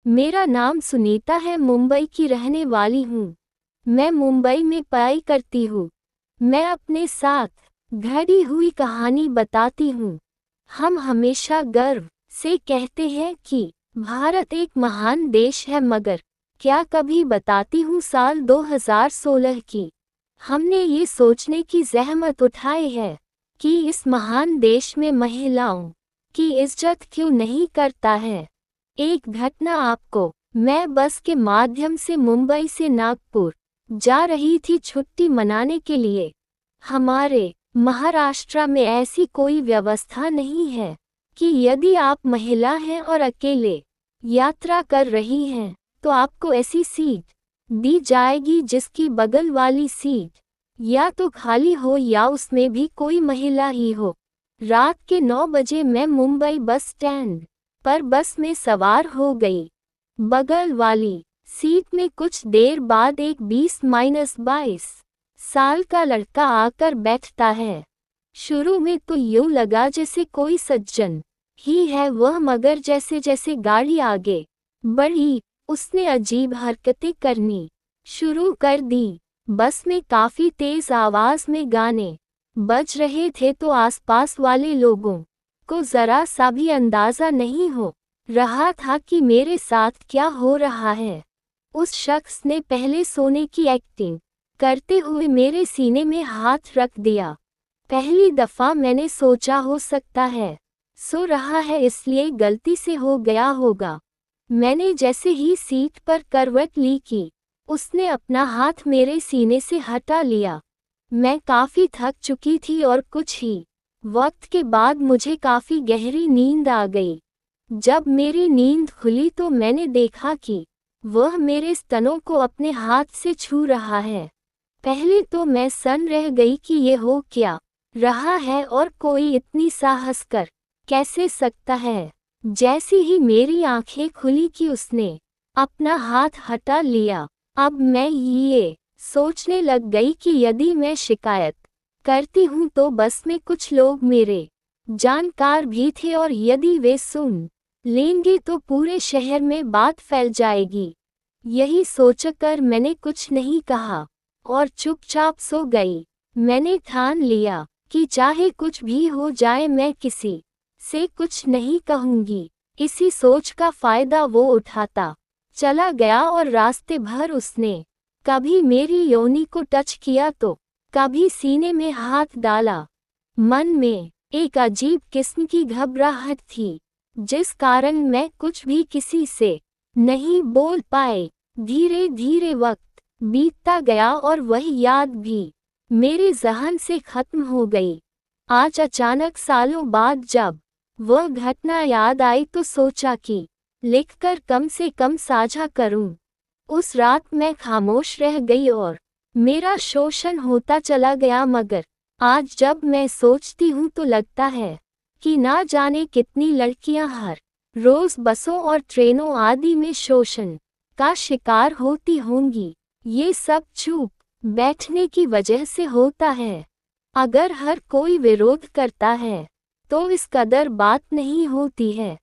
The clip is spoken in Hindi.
मेरा नाम सुनीता है, मुंबई की रहने वाली हूँ। मैं मुंबई में पढ़ाई करती हूँ। मैं अपने साथ घड़ी हुई कहानी बताती हूँ। हम हमेशा गर्व से कहते हैं कि भारत एक महान देश है, मगर क्या कभी बताती हूँ साल 2016 की हमने ये सोचने की ज़हमत उठाई है कि इस महान देश में महिलाओं की इज्जत क्यों नहीं करता है। एक घटना आपको, मैं बस के माध्यम से मुंबई से नागपुर जा रही थी छुट्टी मनाने के लिए। हमारे महाराष्ट्र में ऐसी कोई व्यवस्था नहीं है कि यदि आप महिला हैं और अकेले यात्रा कर रही हैं तो आपको ऐसी सीट दी जाएगी जिसकी बगल वाली सीट या तो खाली हो या उसमें भी कोई महिला ही हो। रात के 9 बजे मैं मुंबई बस स्टैंड पर बस में सवार हो गई। बगल वाली सीट में कुछ देर बाद एक 20-22 साल का लड़का आकर बैठता है। शुरू में तो यूं लगा जैसे कोई सज्जन ही है वह, मगर जैसे जैसे गाड़ी आगे बढ़ी उसने अजीब हरकतें करनी शुरू कर दी। बस में काफी तेज आवाज में गाने बज रहे थे तो आसपास वाले लोगों को जरा सा भी अंदाजा नहीं हो रहा था कि मेरे साथ क्या हो रहा है। उस शख्स ने पहले सोने की एक्टिंग करते हुए मेरे सीने में हाथ रख दिया। पहली दफा मैंने सोचा हो सकता है सो रहा है इसलिए गलती से हो गया होगा। मैंने जैसे ही सीट पर करवट ली कि उसने अपना हाथ मेरे सीने से हटा लिया। मैं काफी थक चुकी थी और कुछ ही वक्त के बाद मुझे काफी गहरी नींद आ गई। जब मेरी नींद खुली तो मैंने देखा कि वह मेरे स्तनों को अपने हाथ से छू रहा है। पहले तो मैं सन्न रह गई कि ये हो क्या रहा है और कोई इतनी साहस कर कैसे सकता है। जैसी ही मेरी आंखें खुली कि उसने अपना हाथ हटा लिया, अब मैं ये सोचने लग गई कि यदि मैं शिकायत करती हूँ तो बस में कुछ लोग मेरे जानकार भी थे और यदि वे सुन लेंगे तो पूरे शहर में बात फैल जाएगी। यही सोचकर मैंने कुछ नहीं कहा और चुपचाप सो गई। मैंने ठान लिया कि चाहे कुछ भी हो जाए मैं किसी से कुछ नहीं कहूंगी। इसी सोच का फायदा वो उठाता चला गया और रास्ते भर उसने कभी मेरी योनि को टच किया तो कभी सीने में हाथ डाला। मन में एक अजीब किस्म की घबराहट थी जिस कारण मैं कुछ भी किसी से नहीं बोल पाए। धीरे धीरे वक्त बीतता गया और वह याद भी मेरे ज़हन से खत्म हो गई। आज अचानक सालों बाद जब वह घटना याद आई तो सोचा कि लिखकर कम से कम साझा करूं। उस रात मैं खामोश रह गई और मेरा शोषण होता चला गया, मगर आज जब मैं सोचती हूँ तो लगता है कि ना जाने कितनी लड़कियां हर रोज बसों और ट्रेनों आदि में शोषण का शिकार होती होंगी। ये सब चुप बैठने की वजह से होता है। अगर हर कोई विरोध करता है तो इस कदर बात नहीं होती है।